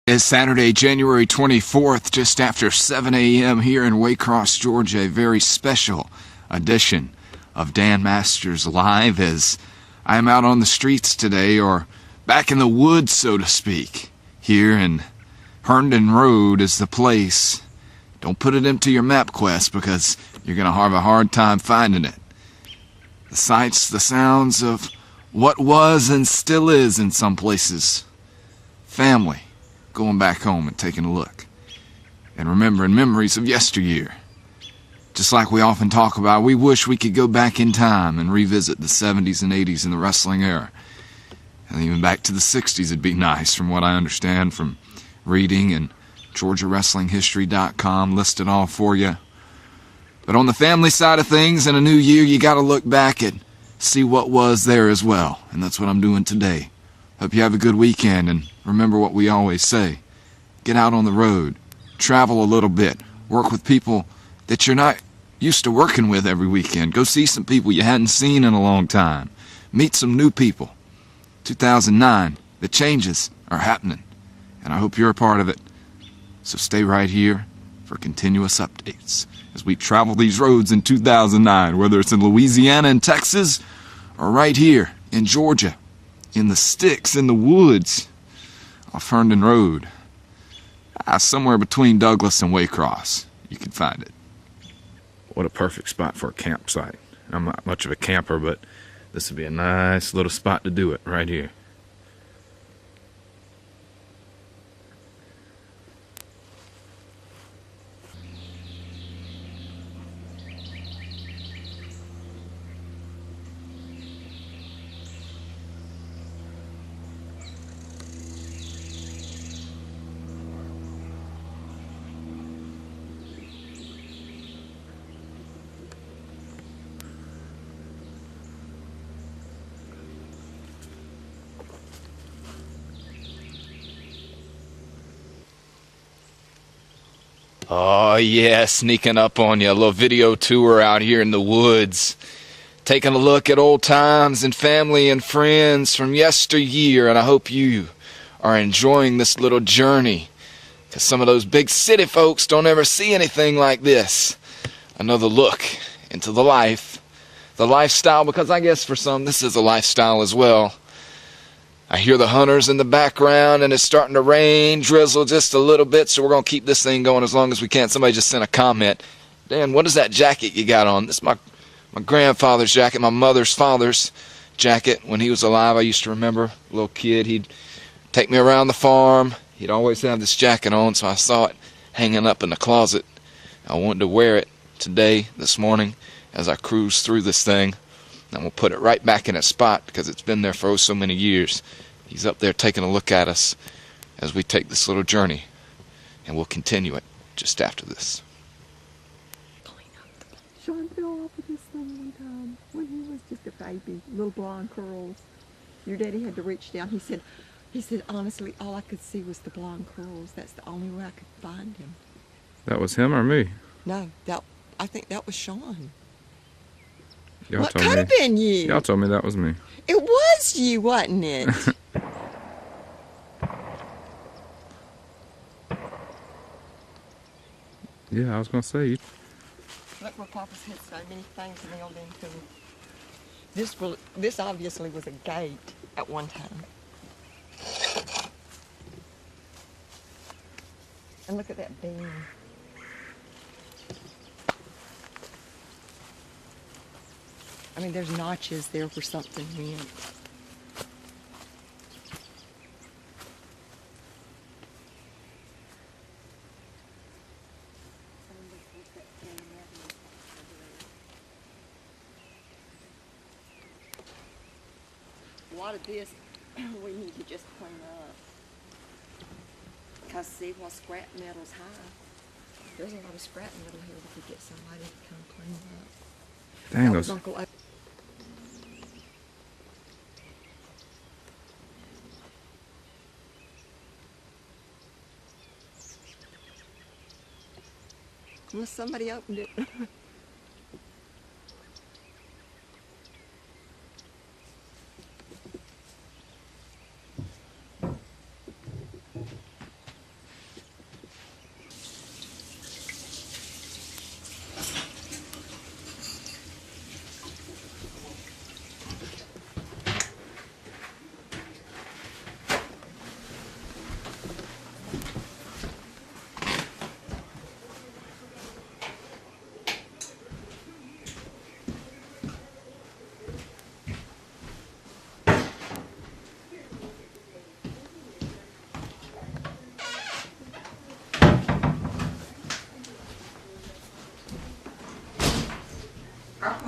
It's Saturday, January 24th, just after 7 a.m. here in Waycross, Georgia. A very special edition of Dan Masters Live as I am out on the streets today, or back in the woods, so to speak. Here in Herndon Road is the place. Don't put it into your MapQuest because you're going to have a hard time finding it. The sights, the sounds of what was and still is in some places. Family. Going back home and taking a look and remembering memories of yesteryear. Just like we often talk about, we wish we could go back in time and revisit the 70s and 80s in the wrestling era. And even back to the 60s would be nice, from what I understand from reading, and GeorgiaWrestlingHistory.com listed all for you. But on the family side of things, in a new year, you got to look back and see what was there as well. And that's what I'm doing today. Hope you have a good weekend, and remember what we always say. Get out on the road. Travel a little bit. Work with people that you're not used to working with every weekend. Go see some people you hadn't seen in a long time. Meet some new people. 2009, the changes are happening, and I hope you're a part of it. So stay right here for continuous updates as we travel these roads in 2009, whether it's in Louisiana and Texas or right here in Georgia. In the sticks, in the woods, off Herndon Road. Somewhere between Douglas and Waycross. You can find it. What a perfect spot for a campsite. I'm not much of a camper, but this would be a nice little spot to do it right here. Oh yeah, sneaking up on you. A little video tour out here in the woods. Taking a look at old times and family and friends from yesteryear. And I hope you are enjoying this little journey, because some of those big city folks don't ever see anything like this. Another look into the life, the lifestyle, because I guess for some this is a lifestyle as well. I hear the hunters in the background, and it's starting to rain, drizzle just a little bit, so we're going to keep this thing going as long as we can. Somebody just sent a comment. Dan, what is that jacket you got on? This is my grandfather's jacket, my mother's father's jacket. When he was alive, I used to remember, a little kid, he'd take me around the farm. He'd always have this jacket on, so I saw it hanging up in the closet. I wanted to wear it today, this morning, as I cruise through this thing. And we'll put it right back in its spot because it's been there for oh so many years. He's up there taking a look at us as we take this little journey, and we'll continue it just after this. Sean fell off of this thing one time when he was just a baby, little blonde curls. Your daddy had to reach down. He said, honestly, all I could see was the blonde curls. That's the only way I could find him. That was him or me? No, I think that was Sean. What could have been you? Y'all told me that was me. It was you, wasn't it? Yeah, I was going to say. Look where Papa's had so many things nailed into him. This obviously was a gate at one time. And look at that beam. I mean, there's notches there where something went. A lot of this we need to just clean up. Because see, while scrap metal's high, there's a lot of scrap metal here we could get somebody to come clean up. Dang, those. Unless somebody opened it.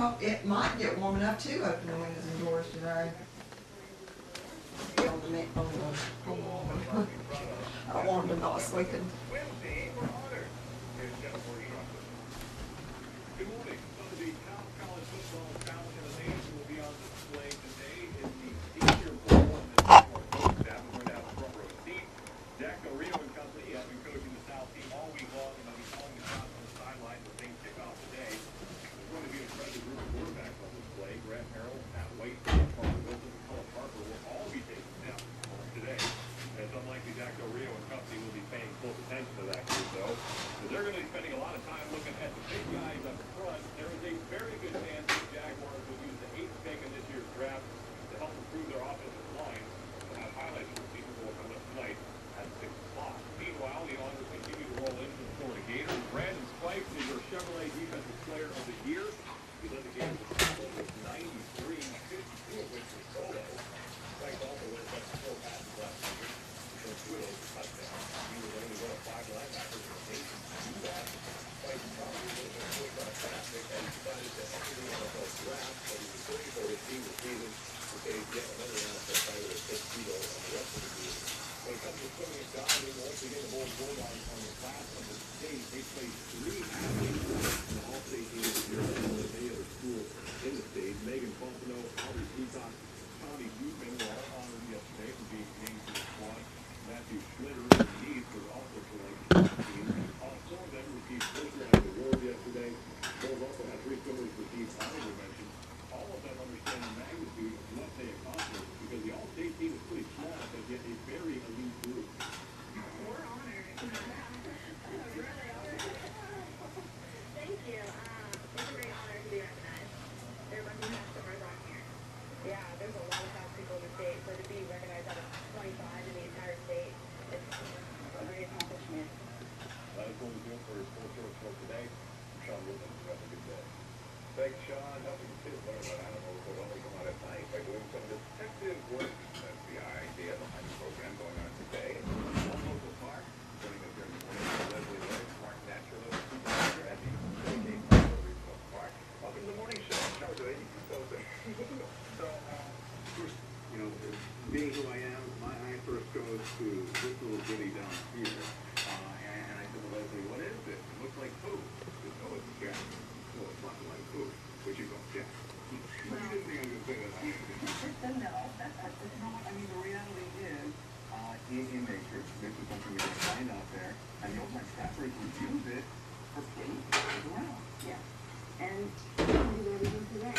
hope it might get warm enough to open the windows and doors today. On the I don't want them to not sleeping. Good morning. Some of the top college football talent in the nation will be on display today in the senior bowl, and the coaching staff is going to have a front row seat. Jack Del Rio and company have been coaching the South team all week long, and they'll be calling the shots on the sideline as things kick off today. There's going to be an impressive group of quarterbacks on display. Grant Merrill, Matt White, Parker Wilson, and Cullen Parker will all be taking snaps today. And it's unlikely Jack Del Rio and company will be paying close attention to that group, though, because they're going to be spending a lot of time looking at the big guys up front. There is a very good chance the Jaguars will use the 8th pick in this year's draft to help improve their offensive line. We'll have highlights from the season will come up tonight at 6 o'clock. Meanwhile, the honors continue to roll in from the Florida Gators. Brandon Spikes is your Chevrolet Defensive Player of the Year. He led the Gators with 93, 52 of which were solo. Spikes also led by 4 passes last year. He was only one of 5 linebackers in the nation to do that. Spikes probably would have been a first-round draft pick and decided to enter the NFL draft, but he was looking for his team this season to save yet another round for Tyler to take Tito on the rest of the season. When it comes to swimming and diving, once again the Bulls rolled on the class of the state. They played 3 athletes in the all-state team this year, as well as any other school in the state. Megan Pompano, Aubrey Peacock, Tommy Goodman were all honored yesterday for being named to the squad. Matthew Schlitter and Heath were also selected to the team. All 4 of them received first-round awards yesterday. Bulls also had 3 swimmers receive honorable mention. All of them understand the magnitude of what they accomplished because the all-state team is pretty small, but yet a very elite group. We're honored. Really honored. Thank you. It's a great honor to be recognized. There are a bunch of top swimmers on here. Yeah, there's a lot of top people in the state, so to be recognized out of 25 in the entire state, it's a great accomplishment. That is what we do for Sports Short Show today. Sean Wilson, have a good day. Thanks, Sean. Helping kids learn about animals will only come out at night by doing some detective work. That's the idea behind the program going on today. One local park, joining us here in the morning, Leslie Lake, park naturalist, supervisor at the Hurricane Regional Park. Welcome to the morning show. How are you? So, first, you know, being who I am, my eye first goes to this little bitty down here. And I said to Leslie, what is this? It looks like food. She said, oh, it's a cat. Well, it's not like food. Which you go, yeah. You didn't think I was going to say that. No. No, I mean, the reality is, in nature, this is something you're going to find out there, and the old-time staffers would use it for food around. Yeah. And we can do everything today.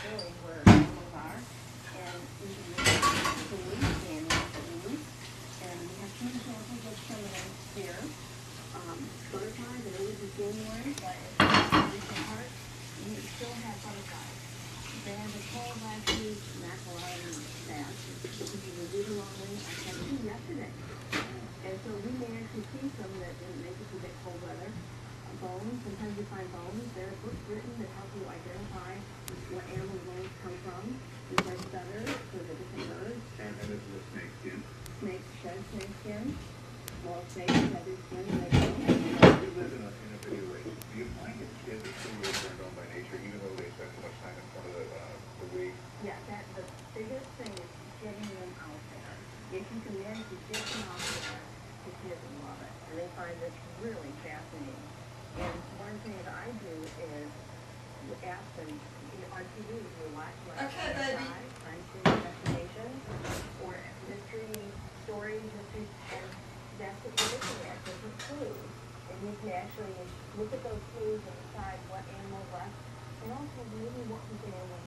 Really where animals are. And we can use food and food. And we have 2 examples of some of them here. Butterflies, I know this is January, but it's recent part. We still have butterflies. They had a cold last week, mackerel and bass. We were really lonely. I had 2 yesterday. And so we managed to see some that didn't make it to the cold weather. Bones, sometimes you find bones. There are books written that help you identify what animal bones come from. These are feathers for the different birds. And this is a snake skin. Snakes shed snake skin. Well, snakes feather skin. You live in a video way. Do you find it skin that's similar turned on by nature, even though they spend so much time in front of the wig? Yeah, the biggest thing is getting them out there. If you can manage to get them out there, the kids love it. And they find this really fascinating. And one thing that I do is ask them, on TV, if you're watching